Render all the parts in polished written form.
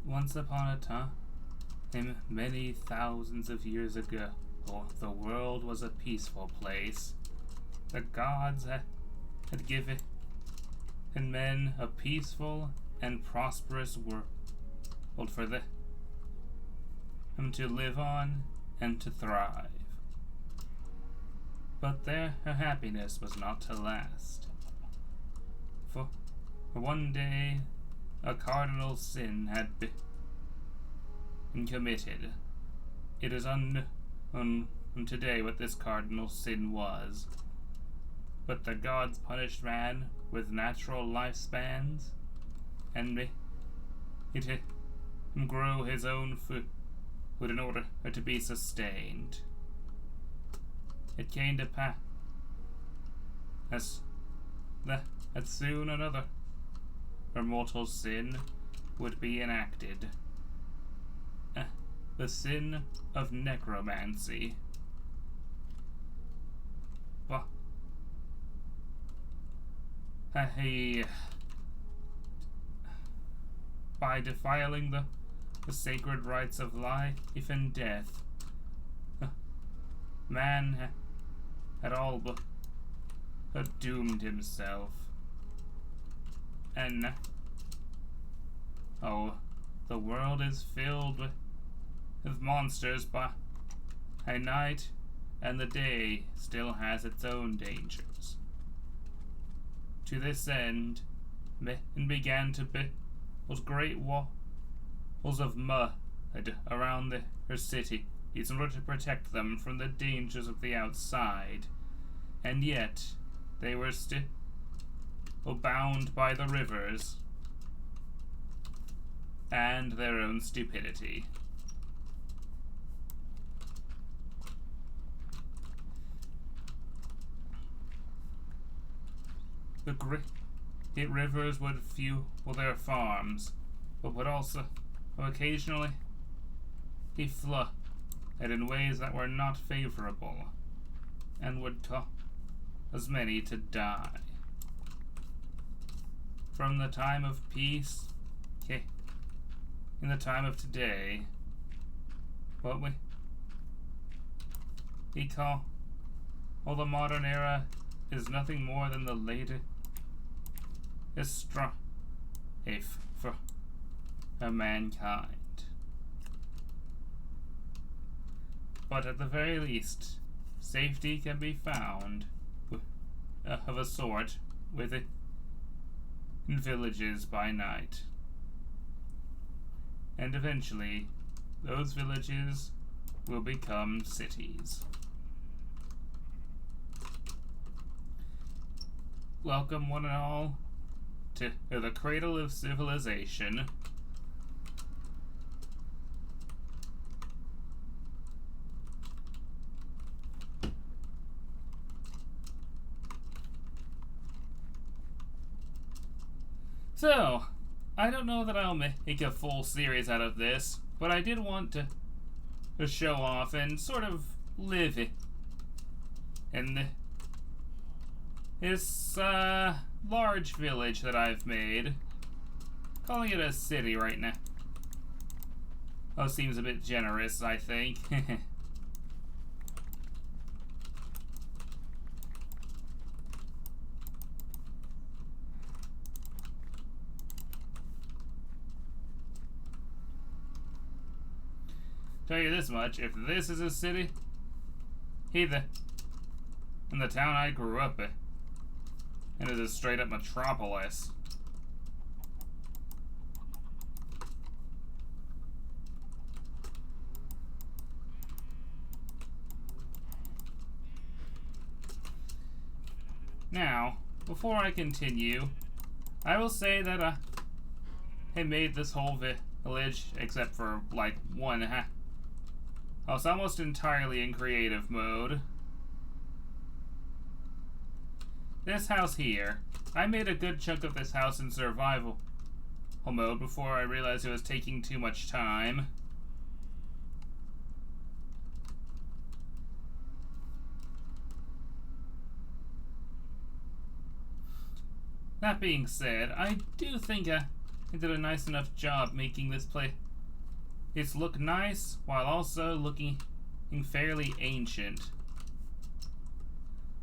Once upon a time, many thousands of years ago, the world was a peaceful place. The gods had given men a peaceful and prosperous world for them to live on and to thrive. But their happiness was not to last. For one day, a cardinal sin had been committed. It is unknown today what this cardinal sin was, but the gods punished man with natural lifespans and made him grow his own food in order to be sustained. It came to pass that soon another mortal sin would be enacted. The sin of necromancy. By defiling the sacred rites of life and death, man had all but doomed himself. And the world is filled with monsters by night, and the day still has its own dangers. To this end, men began to build great walls of mud around their city in order to protect them from the dangers of the outside, and yet they were still bound by the rivers and their own stupidity. The great rivers would fuel their farms, but would also occasionally flood in ways that were not favorable, and would cause many to die. From the time of peace, in the time of today, what we call the modern era is nothing more than the latest strife for mankind. But at the very least, safety can be found of a sort within villages by night. And eventually, those villages will become cities. Welcome, one and all, to the Cradle of Civilization. So, I don't know that I'll make a full series out of this, but I did want to show off and sort of live in this large village that I've made. Calling it a city right now. Oh, seems a bit generous, I think. Tell you this much, if this is a city, in the town I grew up in, and it is a straight up metropolis. Now, before I continue, I will say that I made this whole village, except for like one half. I was almost entirely in creative mode. This house here, I made a good chunk of this house in survival mode before I realized it was taking too much time. That being said, I do think They did a nice enough job making this place look nice while also looking fairly ancient.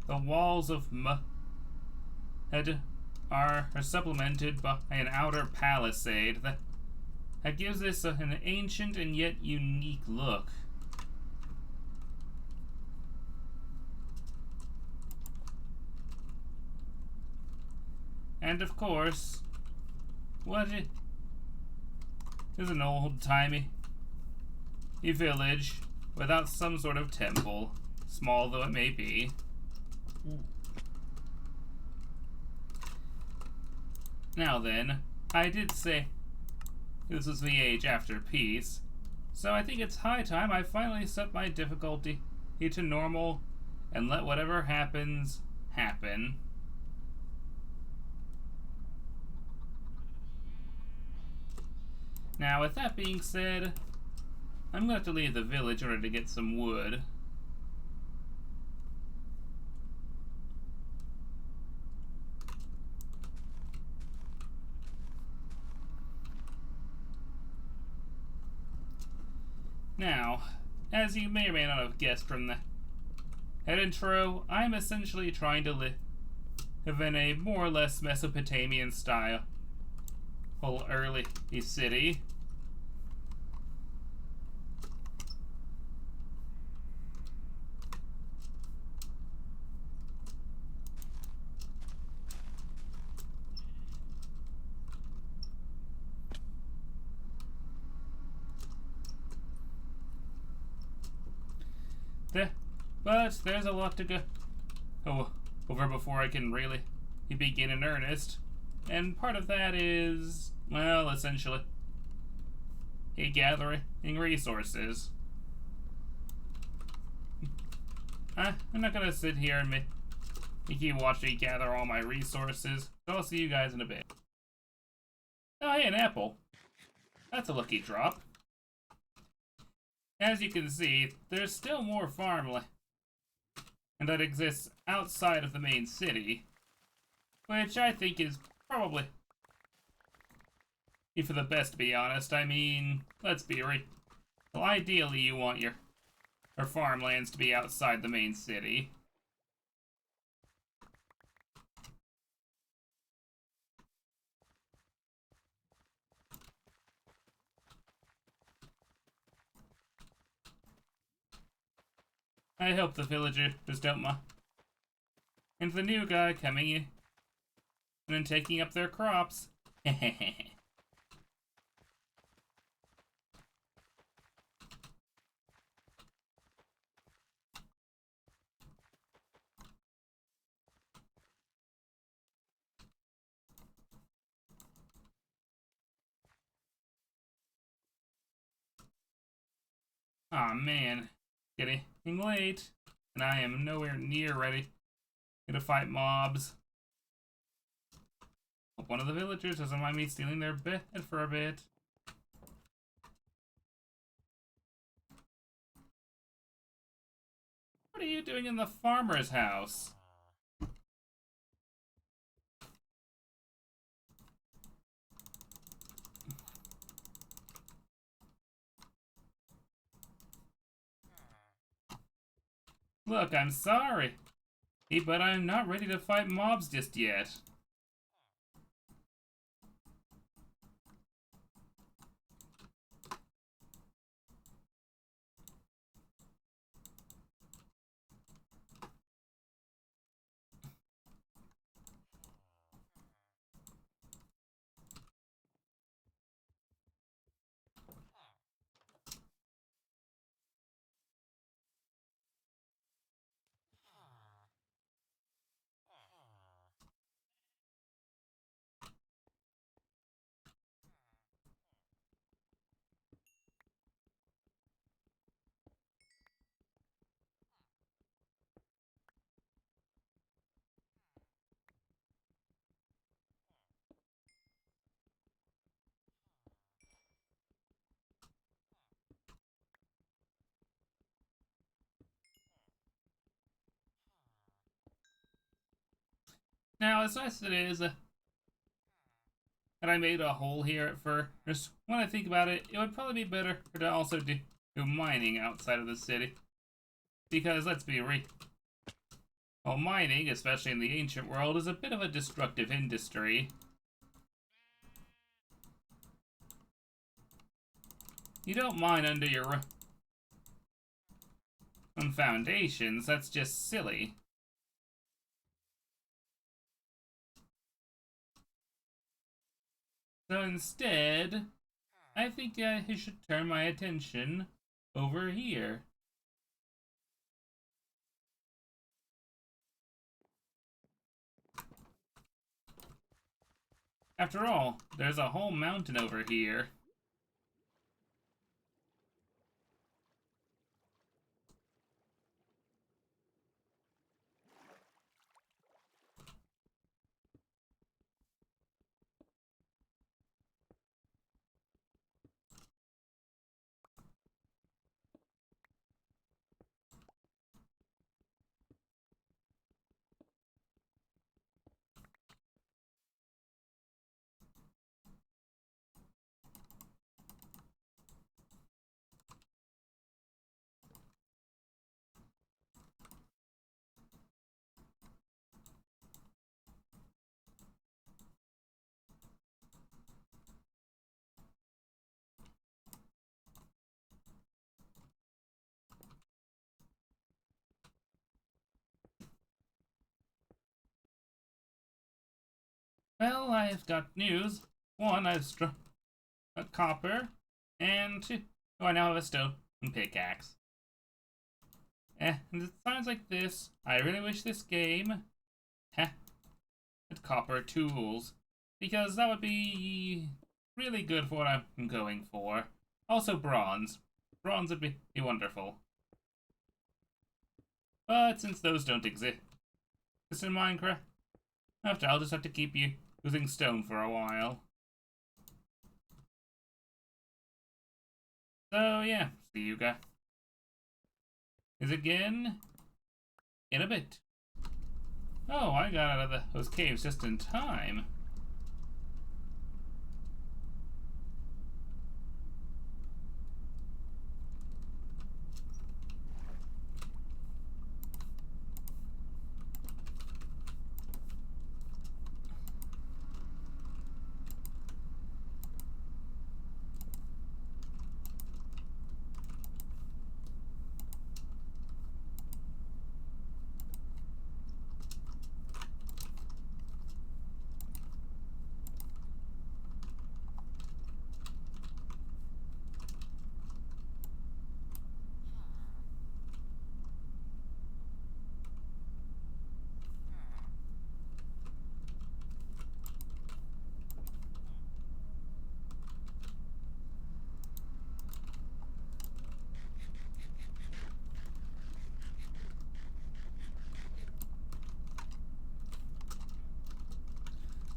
The walls of Mud are supplemented by an outer palisade that gives this an ancient and yet unique look. And of course, what is an old-timey village without some sort of temple, small though it may be. Now then, I did say this was the age after peace, so I think it's high time I finally set my difficulty to normal and let whatever happens, happen. Now, with that being said, I'm going to have to leave the village in order to get some wood. Now, as you may or may not have guessed from the head intro, I'm essentially trying to live in a more or less Mesopotamian style early city. But there's a lot to go over before I can really begin in earnest. And part of that is, well, essentially, gathering resources. I'm not gonna sit here and keep watching me gather all my resources. So I'll see you guys in a bit. Oh, hey, an apple. That's a lucky drop. As you can see, there's still more farmland that exists outside of the main city, which I think is probably for the best, to be honest. I mean, let's be real. Well, ideally, you want your farmlands to be outside the main city. I hope the villagers don't mind. And the new guy coming in and taking up their crops. Aw, man. Getting late, and I am nowhere near ready to fight mobs. Hope one of the villagers doesn't mind me stealing their bed for a bit. What are you doing in the farmer's house? Look, I'm sorry, but I'm not ready to fight mobs just yet. Now, as nice as it is that I made a hole here at first. When I think about it, it would probably be better to also do mining outside of the city. Because let's be real. Well, mining, especially in the ancient world, is a bit of a destructive industry. You don't mine under your own foundations, that's just silly. So instead, I think I should turn my attention over here. After all, there's a whole mountain over here. Well, I've got news. One, I've struck a copper, and two, I now have a stone pickaxe. And it sounds like this. I really wish this game had copper tools, because that would be really good for what I'm going for. Also bronze. Bronze would be wonderful. But since those don't exist in Minecraft, I'll just have to keep using stone for a while. So yeah, see you guys again in a bit. Oh, I got out of those caves just in time.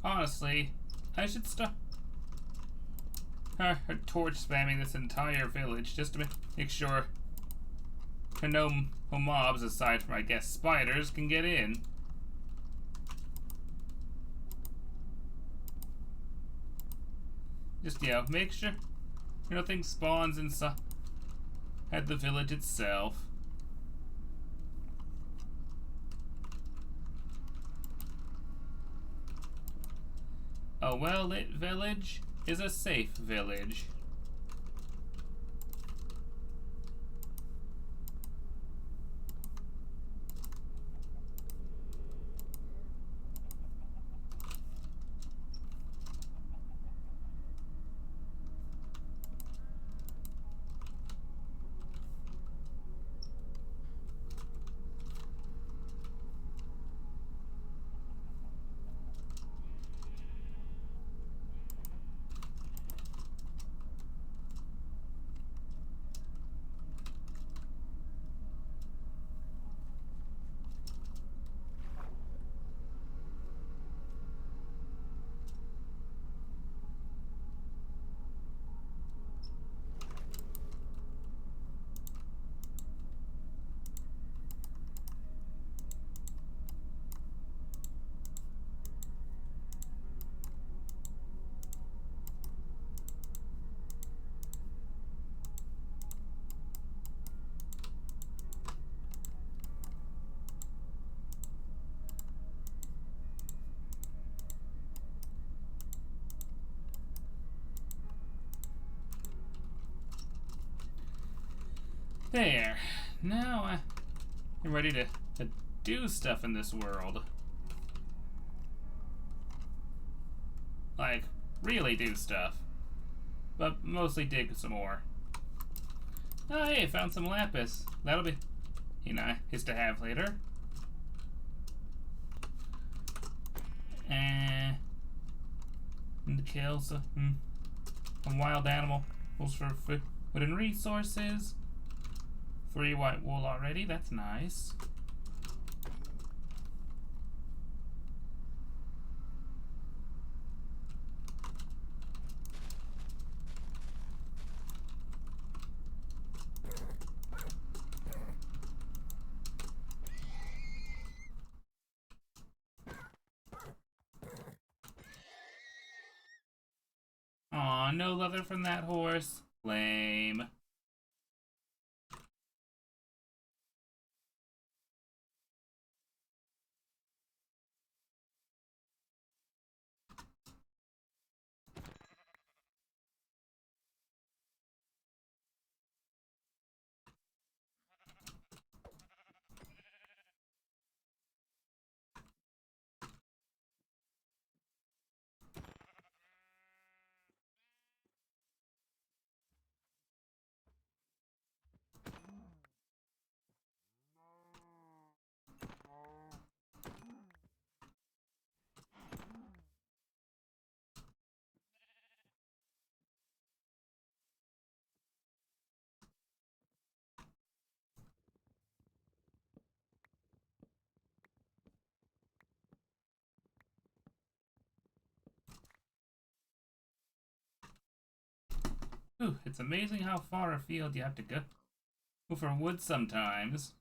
Honestly, I should stop torch spamming this entire village just to make sure no mobs, aside from, I guess, spiders, can get in. Just, make sure nothing spawns inside the village itself. A well-lit village is a safe village. There. Now I'm ready to do stuff in this world. Like, really do stuff. But mostly dig some more. Oh, hey, found some lapis. That'll be, his to have later. And to kill some wild animal. For food and resources. 3 white wool already. That's nice. Aw, no leather from that horse. Lame. Ooh, it's amazing how far afield you have to go for wood sometimes.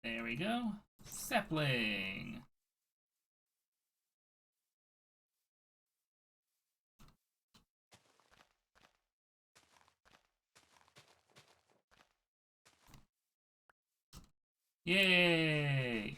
There we go. Sapling. Yay!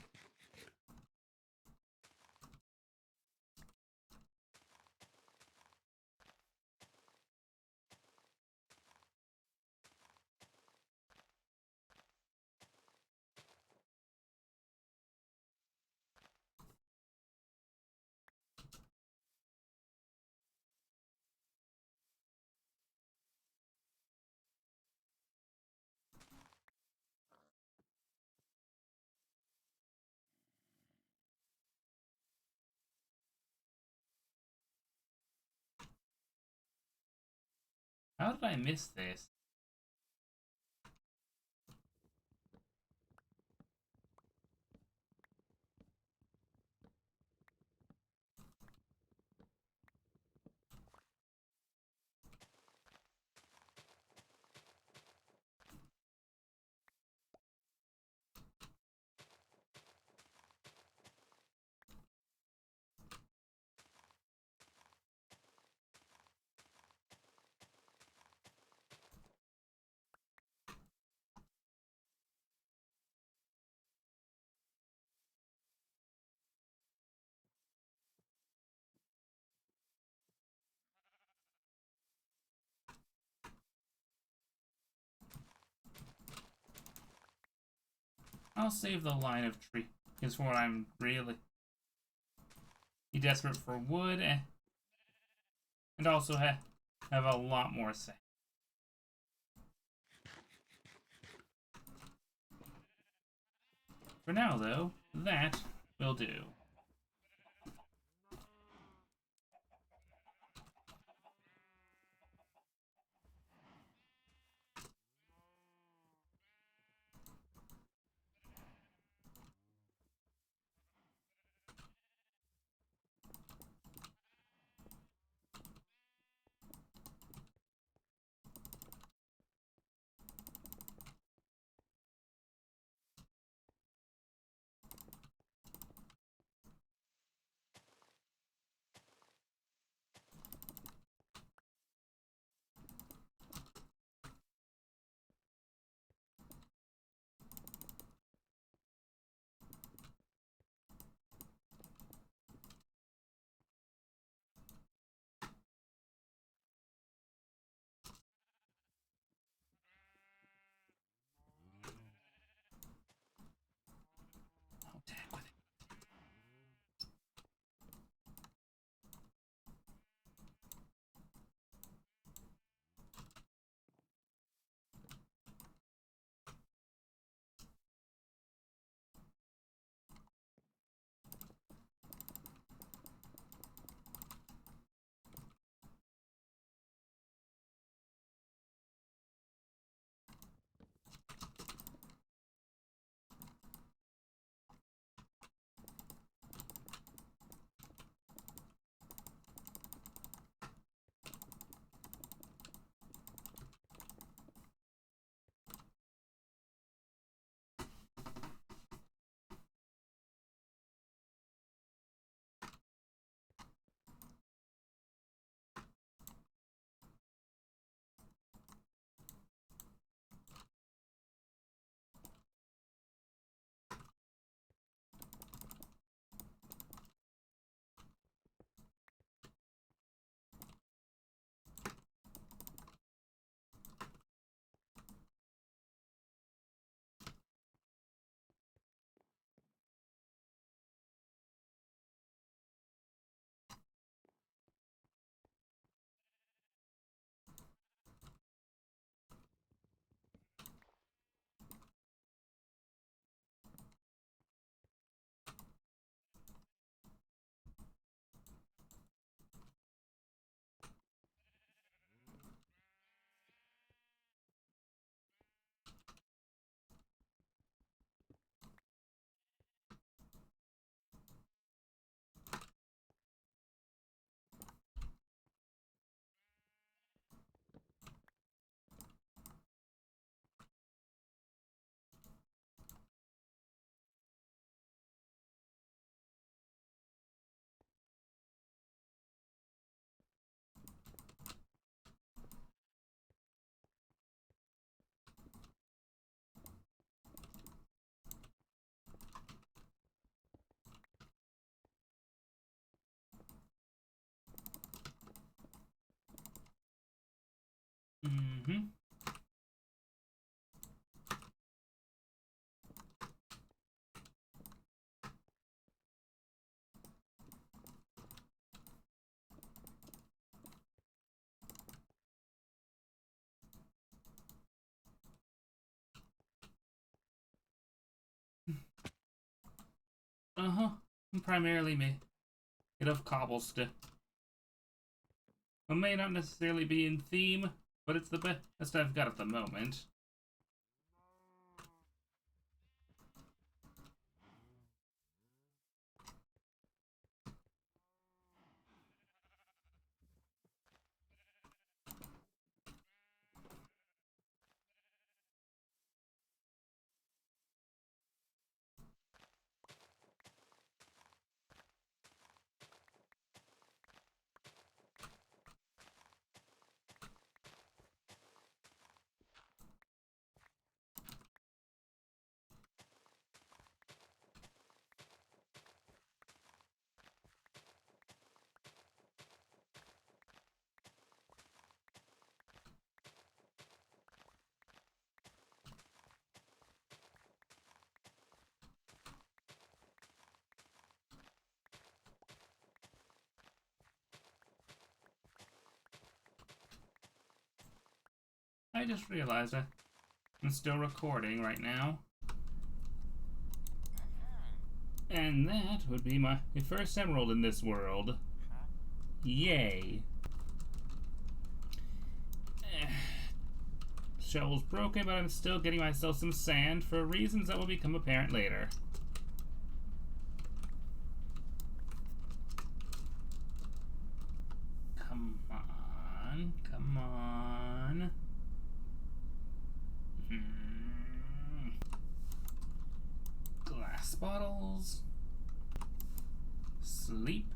How did I miss this? I'll save the line of tree. Is what I'm really desperate for wood and also have a lot more sand. For now, though, that will do. primarily made of cobblestone. It may not necessarily be in theme, but it's the best I've got at the moment. I just realized I'm still recording right now. And that would be my first emerald in this world. Yay. Shovel's broken, but I'm still getting myself some sand for reasons that will become apparent later. Come on, come on. Glass bottles. Sleep.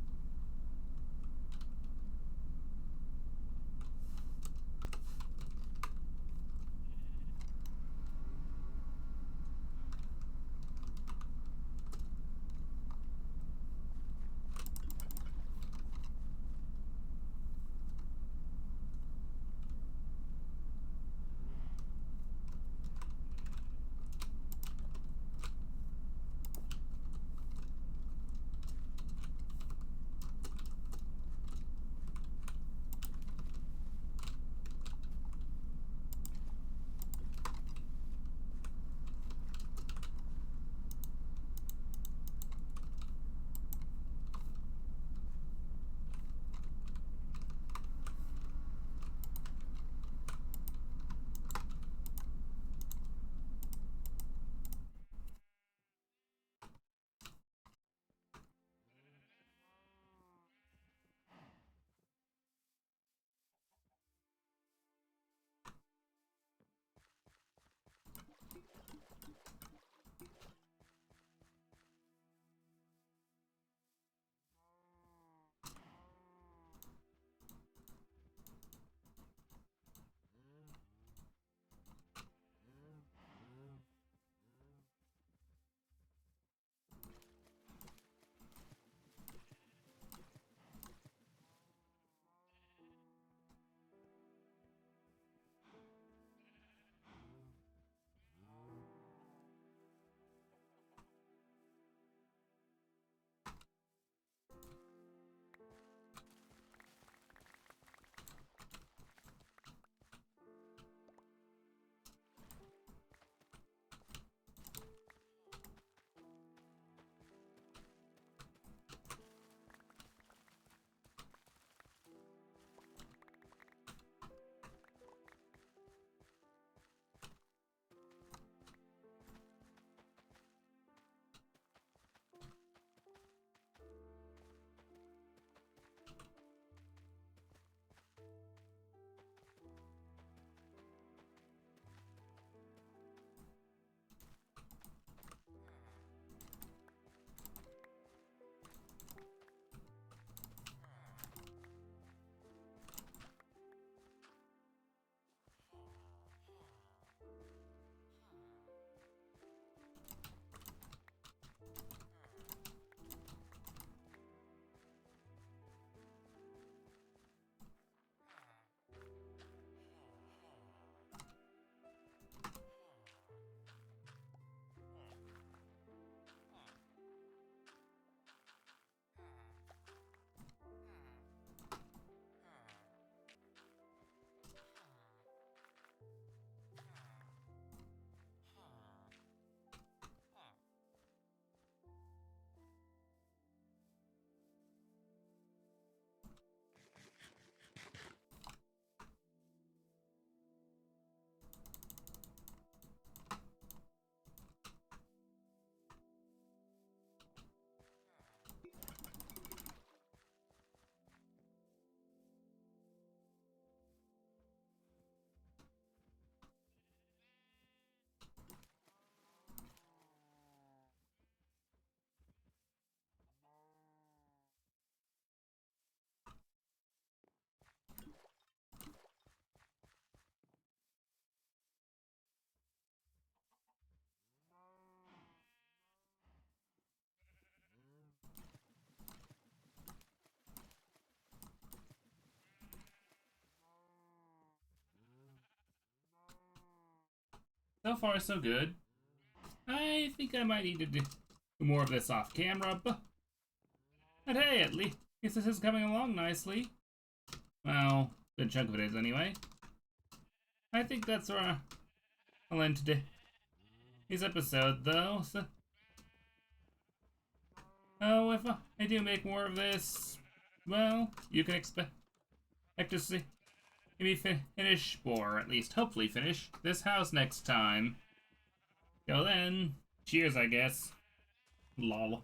So far, so good. I think I might need to do more of this off camera, but hey, at least this is coming along nicely. Well, a good chunk of it is anyway. I think that's where I'll end today's episode, though. So, oh, if I do make more of this, well, you can expect to see maybe finish, or at least hopefully finish, this house next time. Till then, cheers, I guess. Lol.